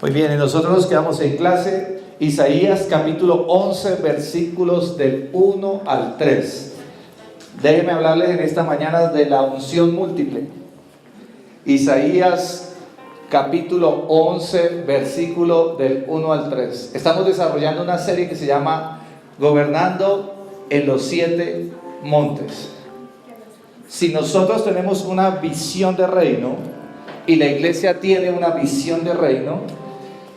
Muy bien, y nosotros nos quedamos en clase Isaías capítulo 11, versículos del 1 al 3. Déjenme hablarles en esta mañana de la unción múltiple. Isaías capítulo 11, versículo del 1 al 3. Estamos desarrollando una serie que se llama Gobernando en los 7 montes. Si nosotros tenemos una visión de reino y la iglesia tiene una visión de reino,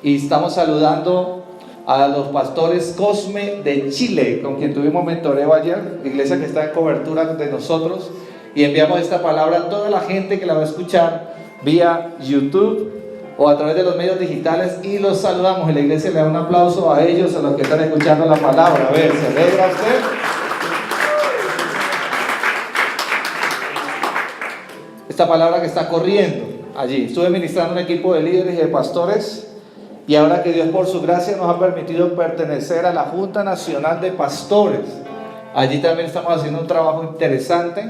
y estamos saludando a los pastores Cosme de Chile, con quien tuvimos mentoreo ayer, iglesia que está en cobertura de nosotros, y enviamos esta palabra a toda la gente que la va a escuchar vía YouTube o a través de los medios digitales, y los saludamos. Y la iglesia le da un aplauso a ellos, a los que están escuchando la palabra. A ver, ¿se alegra usted? Esta palabra que está corriendo allí. Estuve ministrando un equipo de líderes y de pastores, y ahora que Dios por su gracia nos ha permitido pertenecer a la Junta Nacional de Pastores, allí también estamos haciendo un trabajo interesante.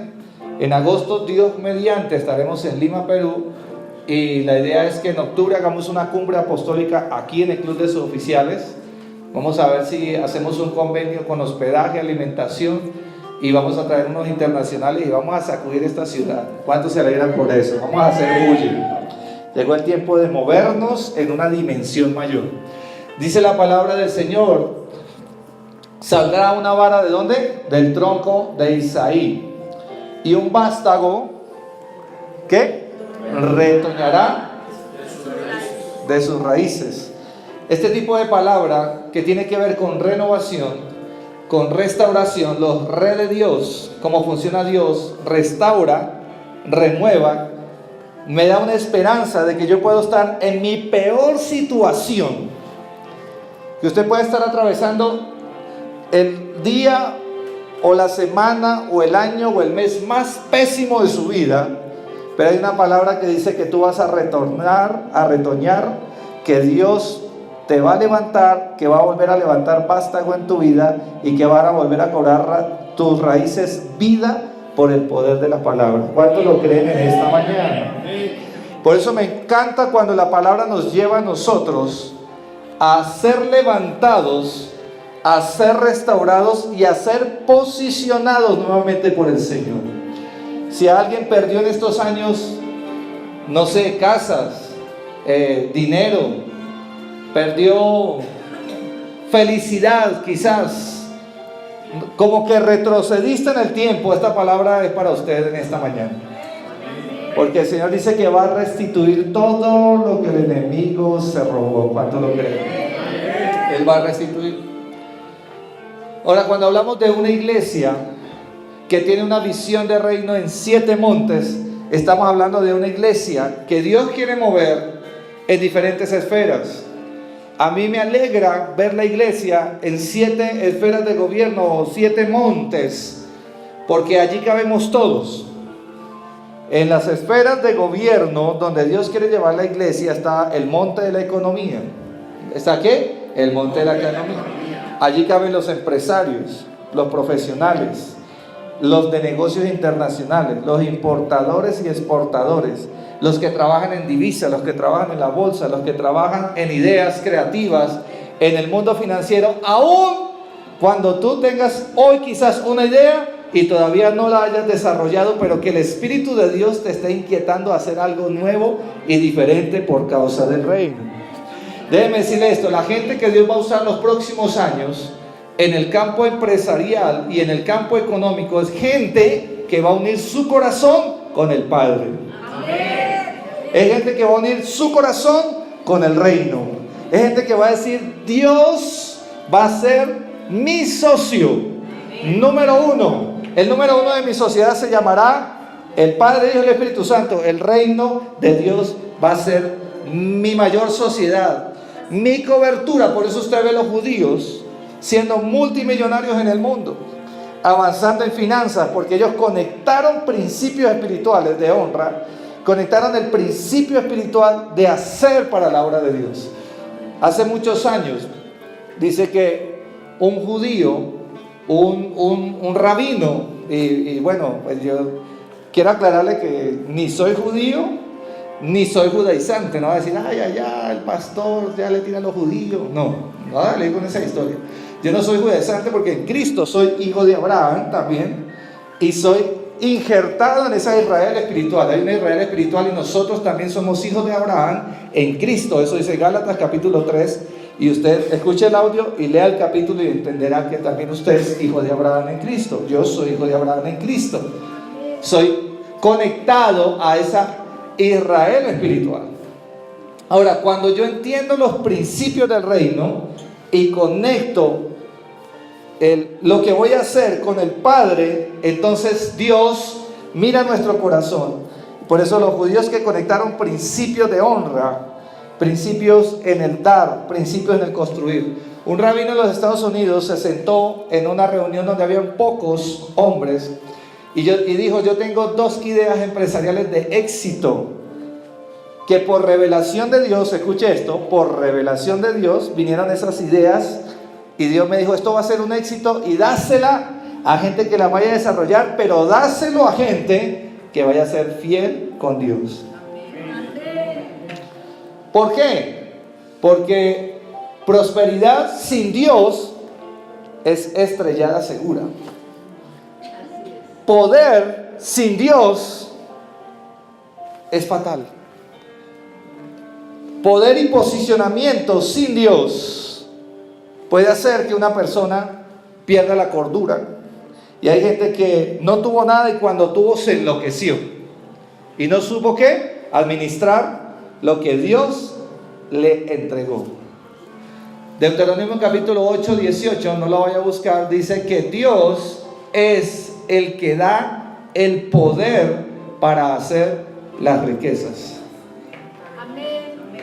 En agosto, Dios mediante, estaremos en Lima, Perú, y la idea es que en octubre hagamos una cumbre apostólica aquí en el Club de Suboficiales. Vamos a ver si hacemos un convenio con hospedaje, alimentación, y vamos a traer unos internacionales y vamos a sacudir esta ciudad. ¿Cuántos se alegran por eso? Vamos a hacer bullying. Llegó el tiempo de movernos en una dimensión mayor. Dice la palabra del Señor: saldrá una vara, ¿de dónde? Del tronco de Isaí, y un vástago, ¿qué? Retoñará de sus raíces. Este tipo de palabra que tiene que ver con renovación, con restauración, los re de Dios, cómo funciona Dios, restaura, renueva, me da una esperanza de que yo puedo estar en mi peor situación, que usted puede estar atravesando el día o la semana o el año o el mes más pésimo de su vida, pero hay una palabra que dice que tú vas a retornar, a retoñar, que Dios te va a levantar, que va a volver a levantar vástago en tu vida y que van a volver a cobrar tus raíces vida por el poder de la palabra. ¿Cuántos lo creen en esta mañana? Por eso me encanta cuando la palabra nos lleva a nosotros a ser levantados, a ser restaurados y a ser posicionados nuevamente por el Señor. Si alguien perdió en estos años, no sé, casas, dinero, perdió felicidad, quizás, como que retrocediste en el tiempo, esta palabra es para usted en esta mañana. Porque el Señor dice que va a restituir todo lo que el enemigo se robó. ¿Cuánto lo creen? Él va a restituir. Ahora, cuando hablamos de una iglesia que tiene una visión de reino en 7 montes, estamos hablando de una iglesia que Dios quiere mover en diferentes esferas. A mí me alegra ver la iglesia en 7 esferas de gobierno o 7 montes, porque allí cabemos todos. En las esferas de gobierno donde Dios quiere llevar la iglesia está el monte de la economía. ¿Está qué? El monte de la economía. Allí caben los empresarios, los profesionales, los de negocios internacionales, los importadores y exportadores, los que trabajan en divisas, los que trabajan en la bolsa, los que trabajan en ideas creativas, en el mundo financiero. Aún cuando tú tengas hoy quizás una idea y todavía no la hayas desarrollado, pero que el Espíritu de Dios te esté inquietando a hacer algo nuevo y diferente por causa del reino. Déjeme decirle esto: la gente que Dios va a usar los próximos años en el campo empresarial y en el campo económico es gente que va a unir su corazón con el Padre. Es gente que va a unir su corazón con el reino. Es gente que va a decir: Dios va a ser mi socio número 1. El número 1 de mi sociedad se llamará el Padre, Hijo y el Espíritu Santo. El reino de Dios va a ser mi mayor sociedad, mi cobertura. Por eso usted ve a los judíos siendo multimillonarios en el mundo, avanzando en finanzas, porque ellos conectaron principios espirituales de honra, conectaron el principio espiritual de hacer para la obra de Dios. Hace muchos años, dice que un judío, un rabino, y bueno, pues yo quiero aclararle que ni soy judío, ni soy judaizante. No va a decir, ay, ay, ay, el pastor ya le tira a los judíos. No, no va a leer con esa historia. Yo no soy judaizante porque en Cristo soy hijo de Abraham también, y soy injertado en esa Israel espiritual. Hay una Israel espiritual y nosotros también somos hijos de Abraham en Cristo. Eso dice Gálatas capítulo 3. Y usted escuche el audio y lea el capítulo y entenderá que también usted es hijo de Abraham en Cristo. Yo soy hijo de Abraham en Cristo. Soy conectado a esa Israel espiritual. Ahora, cuando yo entiendo los principios del reino y conecto lo que voy a hacer con el Padre, entonces Dios mira nuestro corazón. Por eso los judíos que conectaron principios de honra, principios en el dar, principios en el construir. Un rabino en los Estados Unidos se sentó en una reunión donde habían pocos hombres y dijo, yo tengo 2 ideas empresariales de éxito que por revelación de Dios, escuche esto, por revelación de Dios vinieron esas ideas y Dios me dijo, esto va a ser un éxito y dásela a gente que la vaya a desarrollar, pero dáselo a gente que vaya a ser fiel con Dios. ¿Por qué? Porque prosperidad sin Dios es estrellada segura. Poder sin Dios es fatal. Poder y posicionamiento sin Dios puede hacer que una persona pierda la cordura. Y hay gente que no tuvo nada y cuando tuvo se enloqueció. Y no supo qué, administrar lo que Dios le entregó. Deuteronomio capítulo 8, 18, no lo vaya a buscar, dice que Dios es el que da el poder para hacer las riquezas.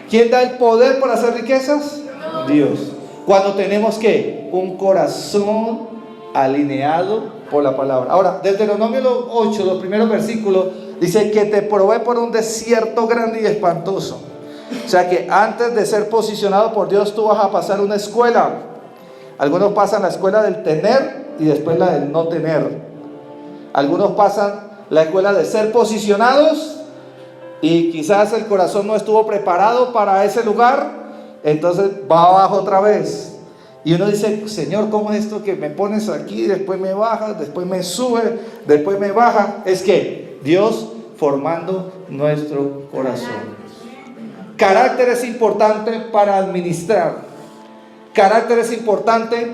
¿Quién da el poder para hacer riquezas? Dios. Cuando tenemos que un corazón alineado por la palabra. Ahora, Deuteronomio 8, los primeros versículos, dice que te provee por un desierto grande y espantoso. O sea que antes de ser posicionado por Dios, tú vas a pasar una escuela. Algunos pasan la escuela del tener y después la del no tener. Algunos pasan la escuela de ser posicionados y quizás el corazón no estuvo preparado para ese lugar, entonces va abajo otra vez. Y uno dice, Señor, ¿cómo es esto que me pones aquí, después me bajas, después me sube, después me baja? Es que Dios formando nuestro corazón. Carácter es importante para administrar. Carácter es importante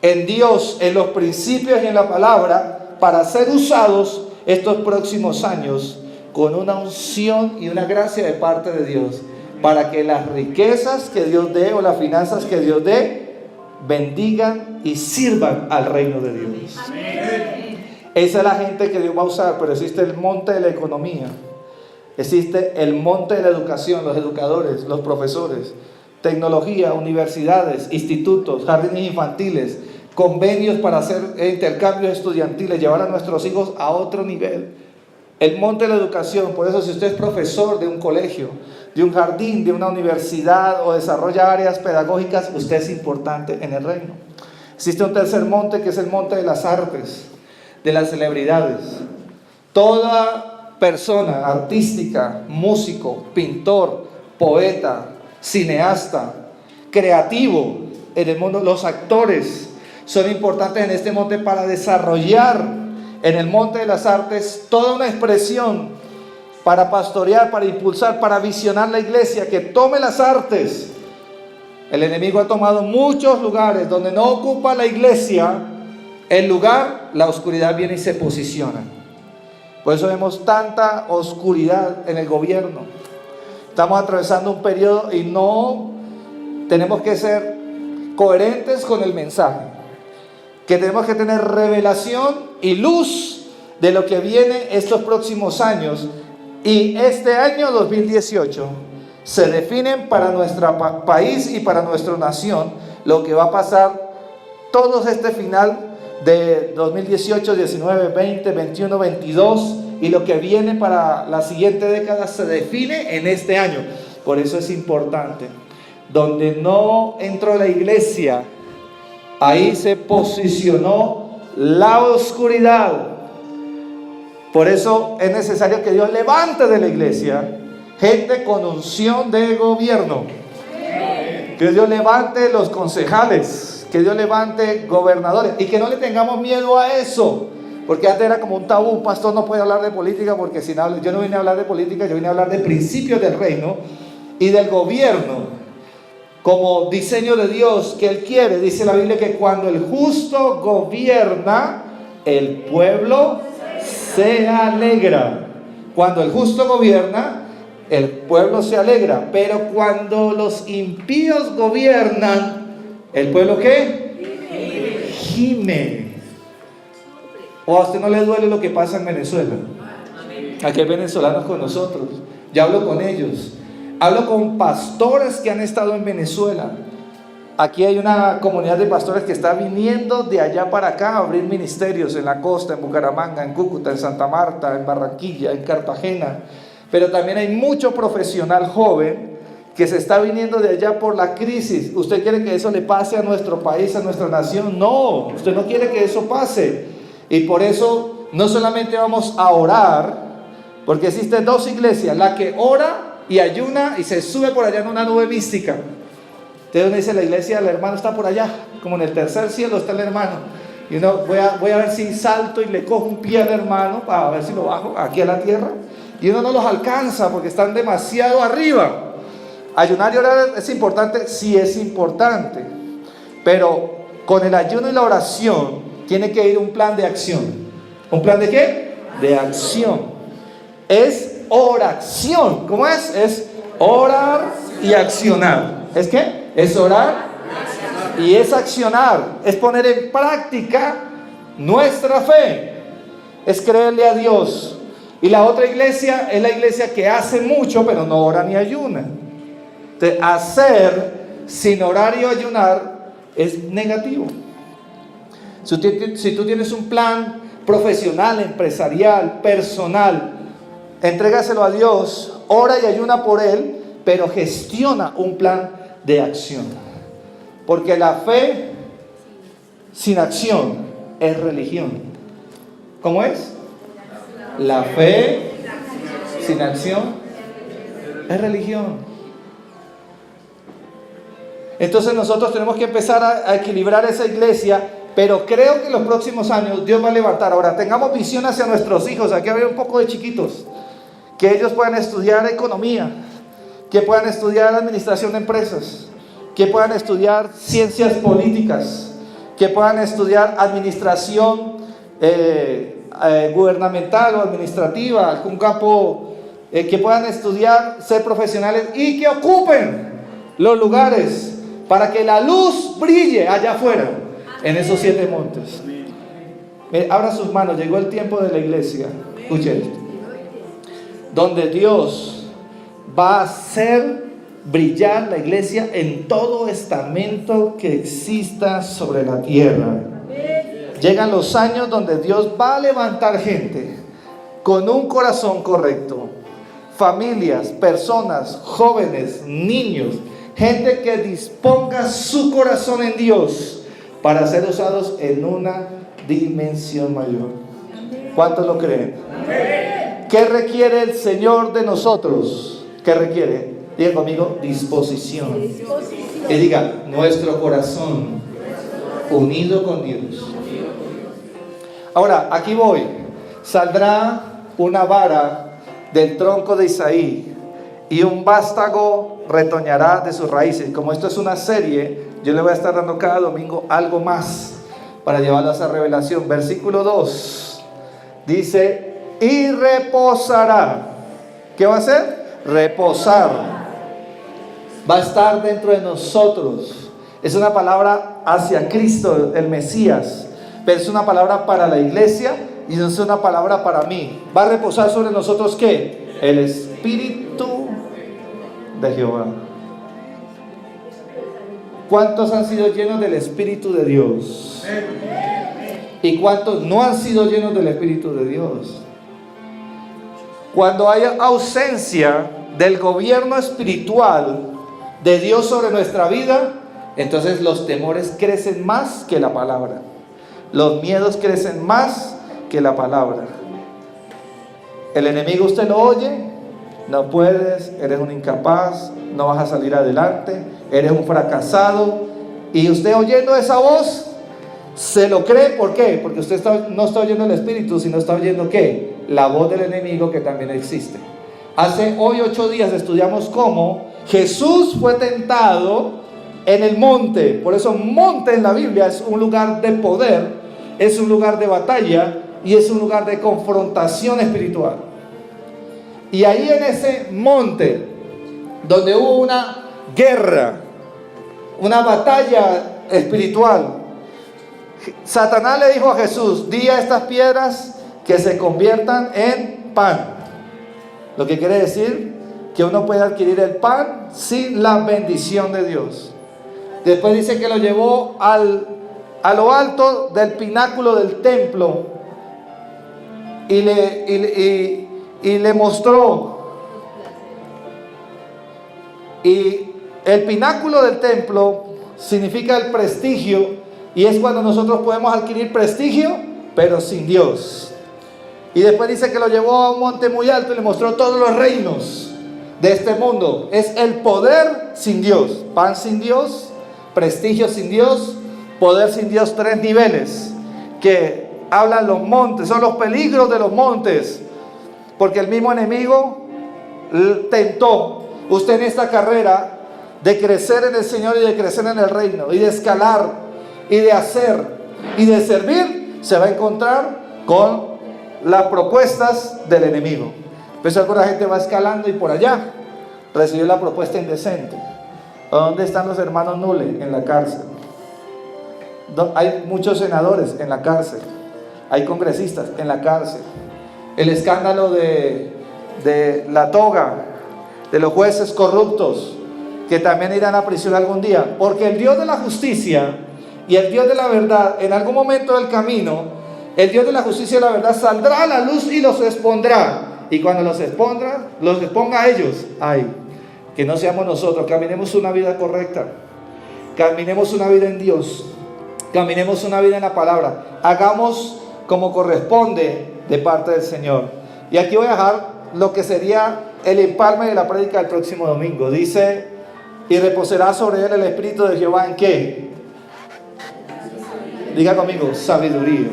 en Dios, en los principios y en la palabra, para ser usados estos próximos años con una unción y una gracia de parte de Dios, para que las riquezas que Dios dé o las finanzas que Dios dé bendigan y sirvan al reino de Dios. Esa es la gente que Dios va a usar, pero existe el monte de la economía. Existe el monte de la educación, los educadores, los profesores, tecnología, universidades, institutos, jardines infantiles, convenios para hacer intercambios estudiantiles, llevar a nuestros hijos a otro nivel. El monte de la educación, por eso si usted es profesor de un colegio, de un jardín, de una universidad o desarrolla áreas pedagógicas, usted es importante en el reino. Existe un tercer monte que es el monte de las artes, de las celebridades. Toda persona artística, músico, pintor, poeta, cineasta, creativo en el mundo, los actores son importantes en este monte para desarrollar en el monte de las artes toda una expresión para pastorear, para impulsar, para visionar la iglesia, que tome las artes. El enemigo ha tomado muchos lugares donde no ocupa la iglesia el lugar, la oscuridad viene y se posiciona. Por eso vemos tanta oscuridad en el gobierno. Estamos atravesando un periodo y no tenemos que ser coherentes con el mensaje. Que tenemos que tener revelación y luz de lo que viene estos próximos años. Y este año 2018 se definen para nuestro país y para nuestra nación lo que va a pasar todo este final de 2018, 19, 20, 21, 22 y lo que viene para la siguiente década se define en este año. Por eso es importante. Donde no entró la iglesia, ahí se posicionó la oscuridad. Por eso es necesario que Dios levante de la iglesia gente con unción de gobierno. Que Dios levante los concejales, que Dios levante gobernadores y que no le tengamos miedo a eso, porque antes era como un tabú. Un pastor no puede hablar de política porque si no, yo no vine a hablar de política, yo vine a hablar de principios del reino y del gobierno como diseño de Dios que Él quiere. Dice la Biblia que cuando el justo gobierna, el pueblo se alegra. Cuando el justo gobierna, el pueblo se alegra. Pero cuando los impíos gobiernan, ¿el pueblo qué? Gime. ¿O a usted no le duele lo que pasa en Venezuela? Aquí hay venezolanos con nosotros. Ya hablo con ellos. Hablo con pastores que han estado en Venezuela. Aquí hay una comunidad de pastores que está viniendo de allá para acá a abrir ministerios en la costa, en Bucaramanga, en Cúcuta, en Santa Marta, en Barranquilla, en Cartagena. Pero también hay mucho profesional joven que se está viniendo de allá por la crisis. ¿Usted quiere que eso le pase a nuestro país, a nuestra nación? No, usted no quiere que eso pase. Y por eso no solamente vamos a orar, porque existen dos iglesias, la que ora y ayuna y se sube por allá en una nube mística. Entonces uno dice, la iglesia del hermano está por allá, como en el tercer cielo está el hermano. Y uno, voy a ver si salto y le cojo un pie al hermano para ver si lo bajo aquí a la tierra. Y uno no los alcanza porque están demasiado arriba. Ayunar y orar es importante, sí es importante. Pero con el ayuno y la oración tiene que ir un plan de acción. ¿Un plan de qué? De acción. Es oración. ¿Cómo es? Es orar y accionar. ¿Es qué? Es orar y es accionar. Es poner en práctica nuestra fe. Es creerle a Dios. Y la otra iglesia es la iglesia que hace mucho pero no ora ni ayuna. Entonces, hacer sin orar y ayunar es negativo. Si tú tienes un plan profesional, empresarial, personal, entrégaselo a Dios, ora y ayuna por Él, pero gestiona un plan de acción. Porque la fe sin acción es religión. ¿Cómo es? La fe sin acción es religión. Entonces nosotros tenemos que empezar a equilibrar esa iglesia. Pero creo que en los próximos años Dios va a levantar. Ahora, tengamos visión hacia nuestros hijos. Aquí hay un poco de chiquitos. Que ellos puedan estudiar economía, que puedan estudiar administración de empresas, que puedan estudiar ciencias políticas, que puedan estudiar administración gubernamental o administrativa, algún campo, que puedan estudiar, ser profesionales y que ocupen los lugares para que la luz brille allá afuera. En esos 7 montes. Abra sus manos, llegó el tiempo de la iglesia. Escuche esto. Donde Dios va a hacer brillar la iglesia en todo estamento que exista sobre la tierra. Llegan los años donde Dios va a levantar gente con un corazón correcto. Familias, personas, jóvenes, niños, gente que disponga su corazón en Dios para ser usados en una dimensión mayor. ¿Cuántos lo creen? ¿Qué requiere el Señor de nosotros? ¿Qué requiere? Diga conmigo, disposición. Y diga, nuestro corazón unido con Dios. Ahora, aquí voy. Saldrá una vara del tronco de Isaí y un vástago retoñará de sus raíces. Como esto es una serie, yo le voy a estar dando cada domingo algo más para llevarlo a esa revelación. Versículo 2 dice, y reposará. ¿Qué va a hacer? Reposar. Va a estar dentro de nosotros. Es una palabra hacia Cristo, el Mesías, pero es una palabra para la iglesia y no es una palabra para mí. Va a reposar sobre nosotros ¿qué? El Espíritu de Jehová. ¿Cuántos han sido llenos del Espíritu de Dios? ¿Y cuántos no han sido llenos del Espíritu de Dios? Cuando hay ausencia del gobierno espiritual de Dios sobre nuestra vida, entonces los temores crecen más que la palabra. Los miedos crecen más que la palabra. El enemigo usted lo oye no puedes, eres un incapaz, no vas a salir adelante, eres un fracasado. Y usted oyendo esa voz, se lo cree. ¿Por qué? Porque usted no está oyendo el Espíritu, sino está oyendo ¿qué? La voz del enemigo, que también existe. Hoy 8 días estudiamos cómo Jesús fue tentado en el monte. Por eso monte en la Biblia es un lugar de poder, es un lugar de batalla y es un lugar de confrontación espiritual. Y ahí en ese monte, donde hubo una guerra, una batalla espiritual, Satanás le dijo a Jesús: di a estas piedras que se conviertan en pan. Lo que quiere decir que uno puede adquirir el pan sin la bendición de Dios. Después dice que lo llevó a lo alto del pináculo del templo y le mostró. Y el pináculo del templo significa el prestigio, y es cuando nosotros podemos adquirir prestigio, pero sin Dios. Y después dice que lo llevó a un monte muy alto y le mostró todos los reinos de este mundo. Es el poder sin Dios, pan sin Dios, prestigio sin Dios, poder sin Dios. 3 niveles que hablan los montes, son los peligros de los montes, porque el mismo enemigo tentó usted en esta carrera de crecer en el Señor y de crecer en el reino y de escalar y de hacer y de servir. Se va a encontrar con las propuestas del enemigo. Pues alguna gente va escalando y por allá recibió la propuesta indecente. ¿Dónde están los hermanos Nule? En la cárcel. Hay muchos senadores en la cárcel, hay congresistas en la cárcel. El escándalo de la toga, de los jueces corruptos, que también irán a prisión algún día, porque el Dios de la justicia y el Dios de la verdad, en algún momento del camino, el Dios de la justicia y la verdad saldrá a la luz y los expondrá. Y cuando los exponga a ellos, ay, que no seamos nosotros. Caminemos una vida correcta, caminemos una vida en Dios, caminemos una vida en la palabra, hagamos como corresponde de parte del Señor. Y aquí voy a dejar lo que sería el empalme de la prédica del próximo domingo. Dice: y reposará sobre él el Espíritu de Jehová. ¿En qué? Diga conmigo: sabiduría.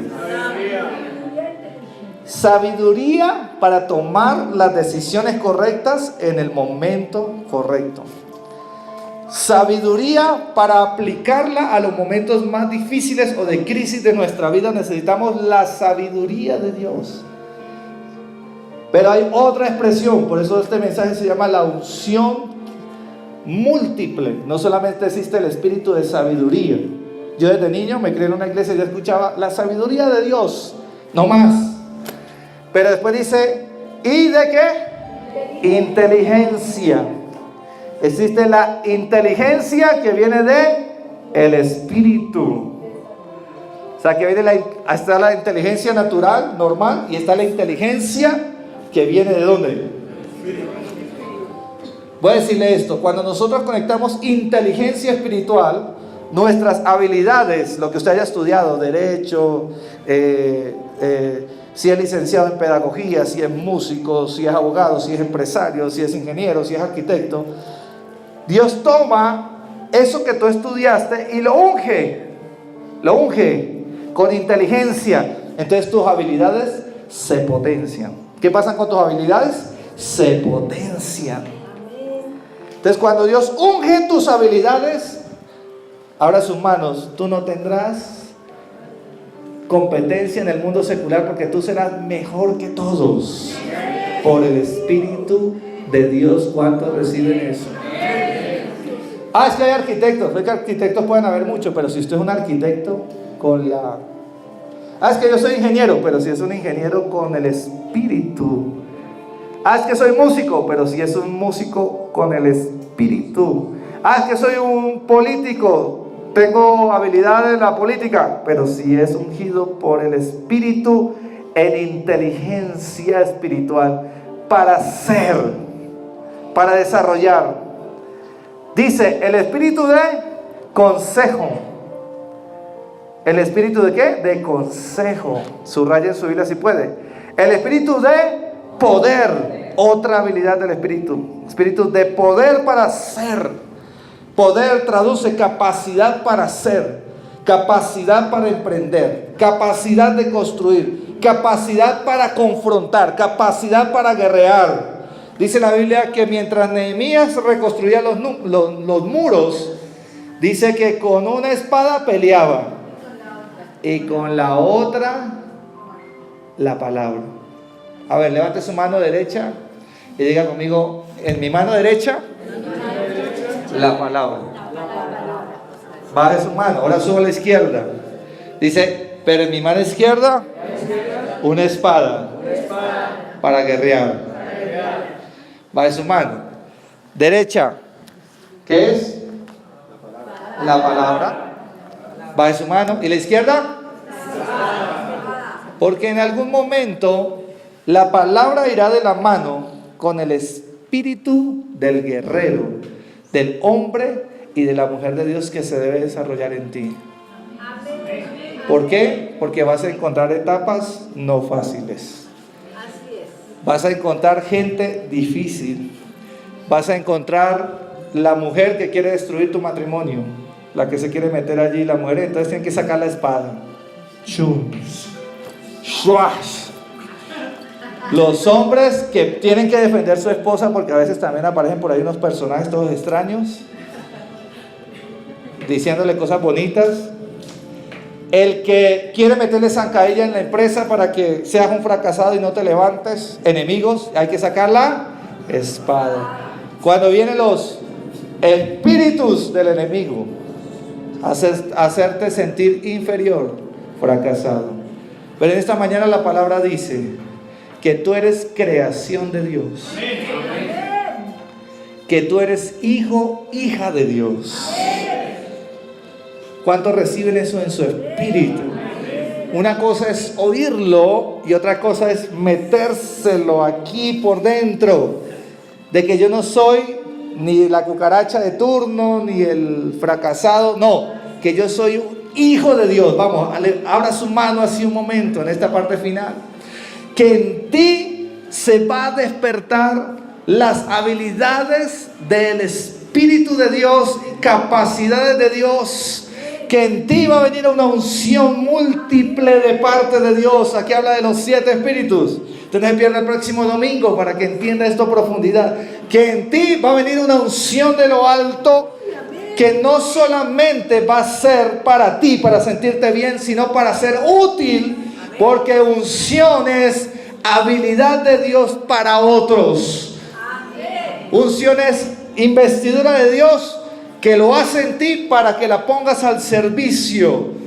Sabiduría para tomar las decisiones correctas en el momento correcto. Sabiduría para aplicarla a los momentos más difíciles o de crisis de nuestra vida. Necesitamos la sabiduría de Dios. Pero hay otra expresión, por eso este mensaje se llama la unción múltiple. No solamente existe el espíritu de sabiduría. Yo desde niño me crié en una iglesia y yo escuchaba la sabiduría de Dios, no más. Pero después dice: ¿y de qué? Inteligencia. Existe la inteligencia que viene de el espíritu. O sea, que viene está la inteligencia natural, normal, y está la inteligencia que viene de ¿dónde? Voy a decirle esto: cuando nosotros conectamos inteligencia espiritual, nuestras habilidades, lo que usted haya estudiado, derecho, si es licenciado en pedagogía, si es músico, si es abogado, si es empresario, si es ingeniero, si es arquitecto, Dios toma eso que tú estudiaste y lo unge con inteligencia. Entonces tus habilidades se potencian. ¿Qué pasa con tus habilidades? Se potencian. Entonces cuando Dios unge tus habilidades, abra sus manos, tú no tendrás competencia en el mundo secular, porque tú serás mejor que todos por el Espíritu de Dios. ¿Cuántos reciben eso? Es que hay arquitectos. Es que arquitectos pueden haber muchos, pero si usted es un arquitecto con la... es que yo soy ingeniero, pero si es un ingeniero con el Espíritu. Es que soy músico, pero si es un músico con el Espíritu. Es que soy un político, tengo habilidades en la política, pero si es ungido por el Espíritu en inteligencia espiritual para ser, para desarrollar. Dice el espíritu de consejo. ¿El espíritu de qué? De consejo. Subraya en su Biblia si puede. El espíritu de poder. Otra habilidad del Espíritu. Espíritu de poder para ser. Poder traduce capacidad para ser, capacidad para emprender, capacidad de construir, capacidad para confrontar, capacidad para guerrear. Dice la Biblia que mientras Nehemías reconstruía los muros, dice que con una espada peleaba y con la otra la palabra. A ver, levante su mano derecha y diga conmigo: en mi mano derecha, la palabra. Baje su mano, ahora suba a la izquierda. Dice: pero en mi mano izquierda, una espada para guerrear. Baje su mano derecha, ¿qué es? La palabra. Baje su mano. ¿Y la izquierda? Porque en algún momento la palabra irá de la mano con el espíritu del guerrero, del hombre y de la mujer de Dios que se debe desarrollar en ti. ¿Por qué? Porque vas a encontrar etapas no fáciles. Vas a encontrar gente difícil. Vas a encontrar la mujer que quiere destruir tu matrimonio, la que se quiere meter allí, la mujer. Entonces tienen que sacar la espada. Los hombres que tienen que defender a su esposa, porque a veces también aparecen por ahí unos personajes todos extraños, diciéndole cosas bonitas. El que quiere meterle zancadilla en la empresa para que seas un fracasado y no te levantes. Enemigos, hay que sacar la espada. Cuando vienen los espíritus del enemigo a hacerte sentir inferior, fracasado. Pero en esta mañana la palabra dice que tú eres creación de Dios, que tú eres hijo, hija de Dios. ¿Cuántos reciben eso en su espíritu? Una cosa es oírlo y otra cosa es metérselo aquí por dentro. De que yo no soy ni la cucaracha de turno, ni el fracasado. No, que yo soy un hijo de Dios. Vamos, abra su mano así un momento en esta parte final. Que en ti se va a despertar las habilidades del Espíritu de Dios, capacidades de Dios. Que en ti va a venir una unción múltiple de parte de Dios. Aquí habla de los 7 espíritus. Tenés pierna el próximo domingo para que entienda esto a profundidad. Que en ti va a venir una unción de lo alto, que no solamente va a ser para ti, para sentirte bien, sino para ser útil, porque unción es habilidad de Dios para otros. Unción es investidura de Dios que lo hace en ti para que la pongas al servicio.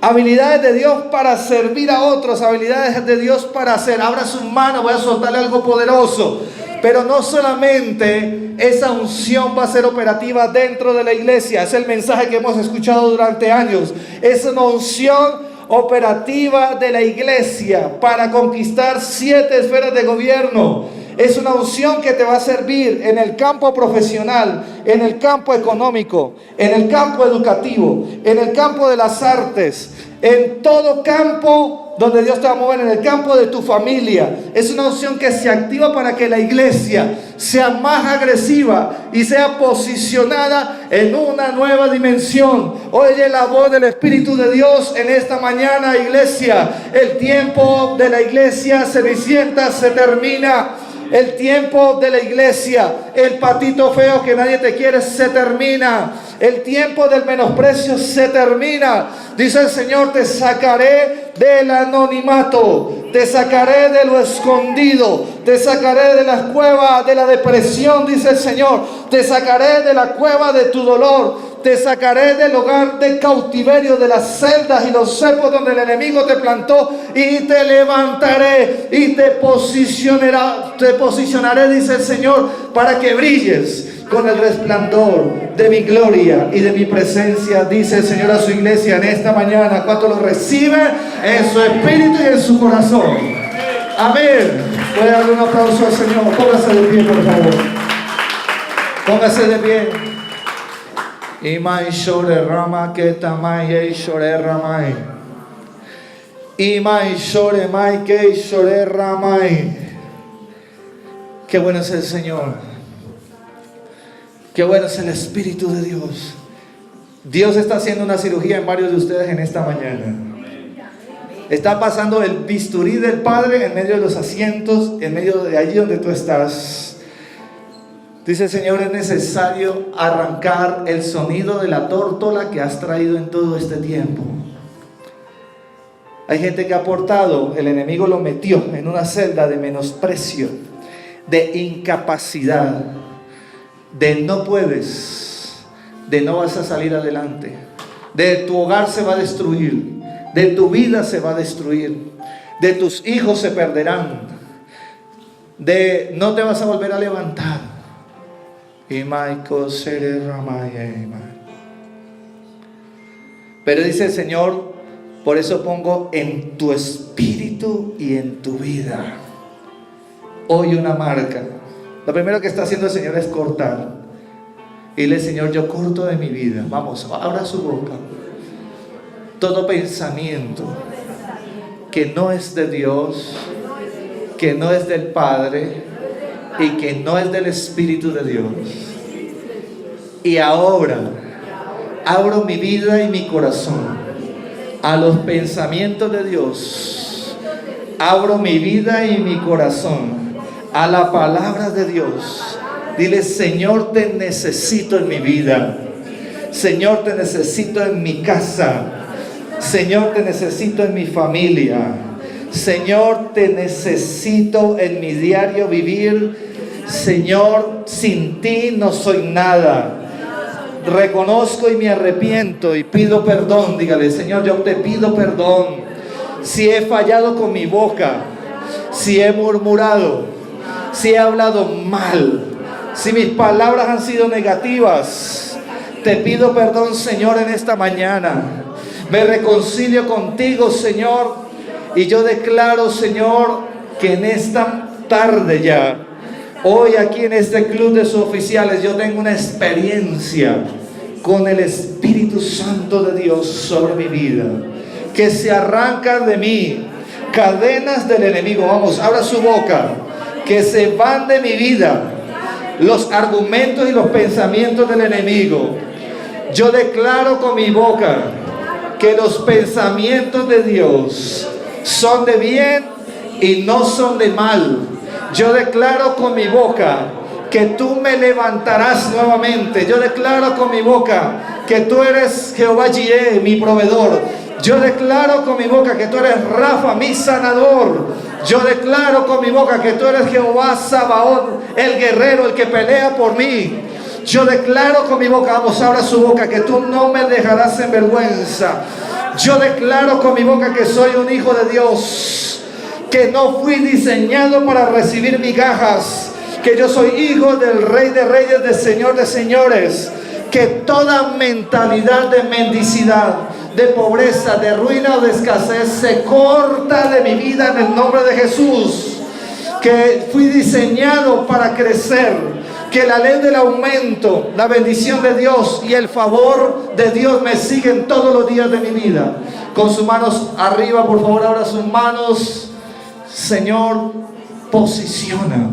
Habilidades de Dios para servir a otros, habilidades de Dios para hacer. Abra su mano, voy a soltarle algo poderoso. Pero no solamente esa unción va a ser operativa dentro de la iglesia. Es el mensaje que hemos escuchado durante años. Es una unción operativa de la iglesia para conquistar 7 esferas de gobierno. Es una unción que te va a servir en el campo profesional, en el campo económico, en el campo educativo, en el campo de las artes, en todo campo donde Dios te va a mover, en el campo de tu familia. Es una unción que se activa para que la iglesia sea más agresiva y sea posicionada en una nueva dimensión. Oye la voz del Espíritu de Dios en esta mañana, iglesia. El tiempo de la iglesia cenicienta se termina. El tiempo de la iglesia, el patito feo que nadie te quiere, se termina. El tiempo del menosprecio se termina. Dice el Señor: te sacaré del anonimato, te sacaré de lo escondido, te sacaré de la cueva de la depresión, dice el Señor. Te sacaré de la cueva de tu dolor. Te sacaré del hogar de cautiverio, de las celdas y los cepos donde el enemigo te plantó, y te levantaré y te posicionaré, dice el Señor, para que brilles con el resplandor de mi gloria y de mi presencia, dice el Señor a su iglesia en esta mañana. ¿Cuánto lo recibe en su espíritu y en su corazón? Amén. Puede darle un aplauso al Señor. Póngase de pie, por favor. Póngase de pie. Imai shore rama que tamai shore ramai. Imai shore mai que shore ramai. Qué bueno es el Señor. Qué bueno es el Espíritu de Dios. Dios está haciendo una cirugía en varios de ustedes en esta mañana. Está pasando el bisturí del Padre en medio de los asientos, en medio de allí donde tú estás. Dice el Señor, es necesario arrancar el sonido de la tórtola que has traído en todo este tiempo. Hay gente que ha portado, el enemigo lo metió en una celda de menosprecio, de incapacidad, de no puedes, de no vas a salir adelante, de tu hogar se va a destruir, de tu vida se va a destruir, de tus hijos se perderán, de no te vas a volver a levantar. Pero dice el Señor, por eso pongo en tu espíritu y en tu vida hoy una marca. Lo primero que está haciendo el Señor es cortar. Y dile, Señor, yo corto de mi vida. Vamos, abra su boca. Todo pensamiento que no es de Dios, que no es del Padre y que no es del Espíritu de Dios. Y ahora abro mi vida y mi corazón a los pensamientos de Dios. Abro mi vida y mi corazón a la palabra de Dios. Dile, Señor, te necesito en mi vida. Señor, te necesito en mi casa. Señor, te necesito en mi familia. Señor, te necesito en mi diario vivir. Señor, sin ti no soy nada. Reconozco y me arrepiento y pido perdón. Dígale, Señor, yo te pido perdón si he fallado con mi boca, si he murmurado, si he hablado mal, si mis palabras han sido negativas. Te pido perdón, Señor, en esta mañana. Me reconcilio contigo, Señor, y yo declaro, Señor, que en esta tarde ya, hoy aquí en este club de suboficiales, yo tengo una experiencia con el Espíritu Santo de Dios sobre mi vida, que se arrancan de mí cadenas del enemigo. Vamos, abra su boca. Que se van de mi vida los argumentos y los pensamientos del enemigo. Yo declaro con mi boca que los pensamientos de Dios son de bien y no son de mal. Yo declaro con mi boca que tú me levantarás nuevamente. Yo declaro con mi boca que tú eres Jehová Jireh, mi proveedor. Yo declaro con mi boca que tú eres Rafa, mi sanador. Yo declaro con mi boca que tú eres Jehová Sabaoth, el guerrero, el que pelea por mí. Yo declaro con mi boca, vamos, abra su boca, que tú no me dejarás en vergüenza. Yo declaro con mi boca que soy un hijo de Dios, que no fui diseñado para recibir migajas, que yo soy hijo del Rey de Reyes, del Señor de Señores, que toda mentalidad de mendicidad, de pobreza, de ruina o de escasez se corta de mi vida en el nombre de Jesús, que fui diseñado para crecer, que la ley del aumento, la bendición de Dios y el favor de Dios me siguen todos los días de mi vida. Con sus manos arriba, por favor, abra sus manos. Señor, posiciona.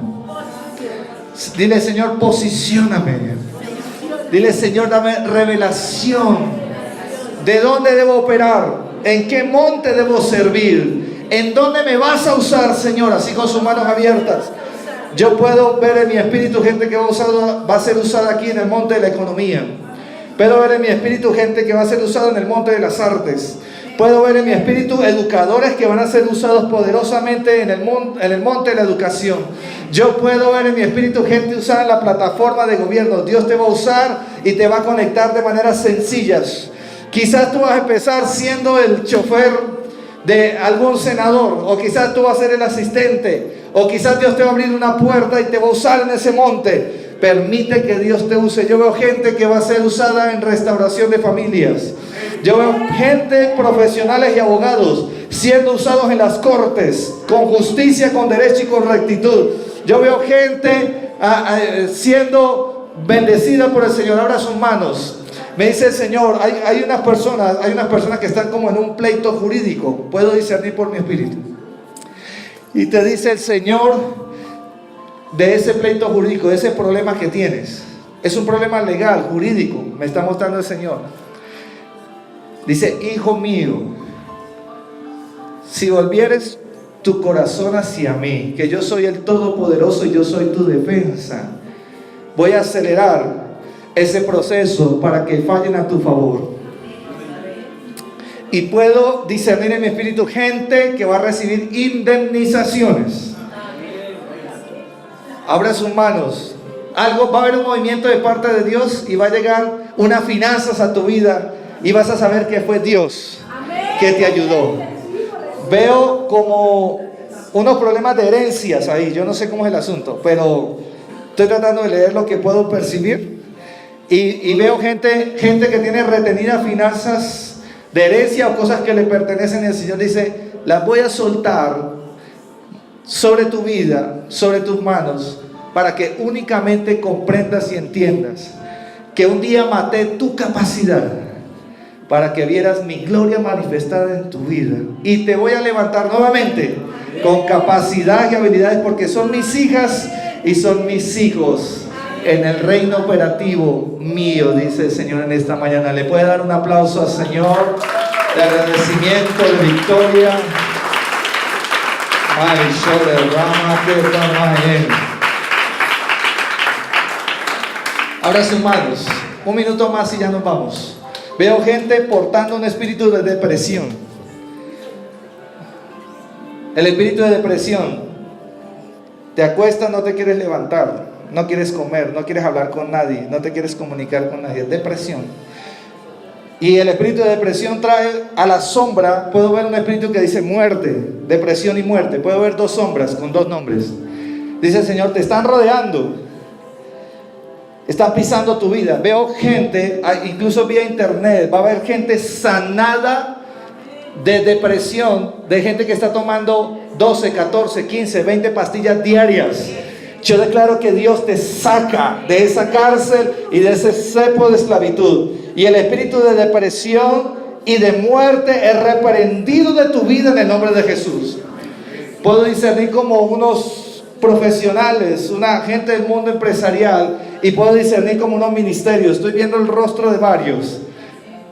Dile, Señor, posicióname. Dile, Señor, dame revelación. ¿De dónde debo operar? ¿En qué monte debo servir? ¿En dónde me vas a usar, Señor? Así con sus manos abiertas. Yo puedo ver en mi espíritu gente que va a ser usada aquí en el monte de la economía. Puedo ver en mi espíritu gente que va a ser usada en el monte de las artes. Puedo ver en mi espíritu educadores que van a ser usados poderosamente en el monte de la educación. Yo puedo ver en mi espíritu gente usada en la plataforma de gobierno. Dios te va a usar y te va a conectar de maneras sencillas. Quizás tú vas a empezar siendo el chofer de algún senador, o quizás tú vas a ser el asistente, o quizás Dios te va a abrir una puerta y te va a usar en ese monte. Permite que Dios te use. Yo veo gente que va a ser usada en restauración de familias. Yo veo gente, profesionales y abogados siendo usados en las cortes, con justicia, con derecho y con rectitud. Yo veo gente siendo bendecida por el Señor. Abra sus manos. Me dice el Señor, hay unas personas que están como en un pleito jurídico. Puedo discernir por mi espíritu. Y te dice el Señor, de ese pleito jurídico, de ese problema que tienes. Es un problema legal, jurídico, me está mostrando el Señor. Dice: hijo mío, si volvieres tu corazón hacia mí, que yo soy el Todopoderoso y yo soy tu defensa, voy a acelerar ese proceso para que fallen a tu favor. Y puedo discernir en mi espíritu gente que va a recibir indemnizaciones. Abra sus manos. Algo, va a haber un movimiento de parte de Dios y va a llegar unas finanzas a tu vida y vas a saber que fue Dios que te ayudó. Veo como unos problemas de herencias ahí. Yo no sé cómo es el asunto, pero estoy tratando de leer lo que puedo percibir. Y veo gente que tiene retenidas finanzas de herencia o cosas que le pertenecen. Y el Señor dice: las voy a soltar sobre tu vida, sobre tus manos, para que únicamente comprendas y entiendas que un día maté tu capacidad para que vieras mi gloria manifestada en tu vida, y te voy a levantar nuevamente con capacidad y habilidades, porque son mis hijas y son mis hijos en el reino operativo mío, dice el Señor en esta mañana. ¿Le puede dar un aplauso al Señor de agradecimiento, de victoria? Abra sus manos. Un minuto más y ya nos vamos. Veo gente portando un espíritu de depresión. El espíritu de depresión. Te acuestas, no te quieres levantar, no quieres comer, no quieres hablar con nadie, no te quieres comunicar con nadie. Depresión. Y el espíritu de depresión trae a la sombra. Puedo ver un espíritu que dice muerte, depresión y muerte. Puedo ver dos sombras con dos nombres. Dice el Señor: te están rodeando, están pisando tu vida. Veo gente, incluso vía internet, va a haber gente sanada de depresión, de gente que está tomando 12, 14, 15, 20 pastillas diarias. Yo declaro que Dios te saca de esa cárcel y de ese cepo de esclavitud. Y el espíritu de depresión y de muerte es reprendido de tu vida en el nombre de Jesús. Puedo discernir como unos profesionales, una gente del mundo empresarial, y puedo discernir como unos ministerios. Estoy viendo el rostro de varios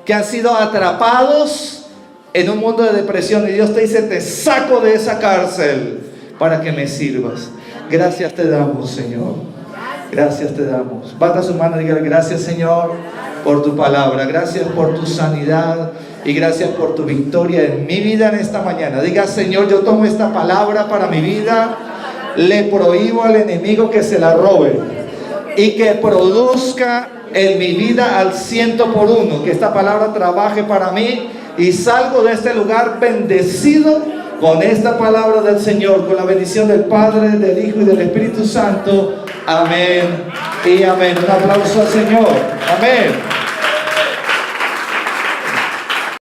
que han sido atrapados en un mundo de depresión, y Dios te dice: te saco de esa cárcel para que me sirvas. Gracias te damos, Señor. Gracias te damos. Bata su mano y diga: gracias, Señor, por tu palabra. Gracias por tu sanidad y gracias por tu victoria en mi vida en esta mañana. Diga: Señor, yo tomo esta palabra para mi vida. Le prohíbo al enemigo que se la robe y que produzca en mi vida al 100%. Que esta palabra trabaje para mí y salgo de este lugar bendecido con esta palabra del Señor, con la bendición del Padre, del Hijo y del Espíritu Santo. Amén y amén. Un aplauso al Señor. Amén.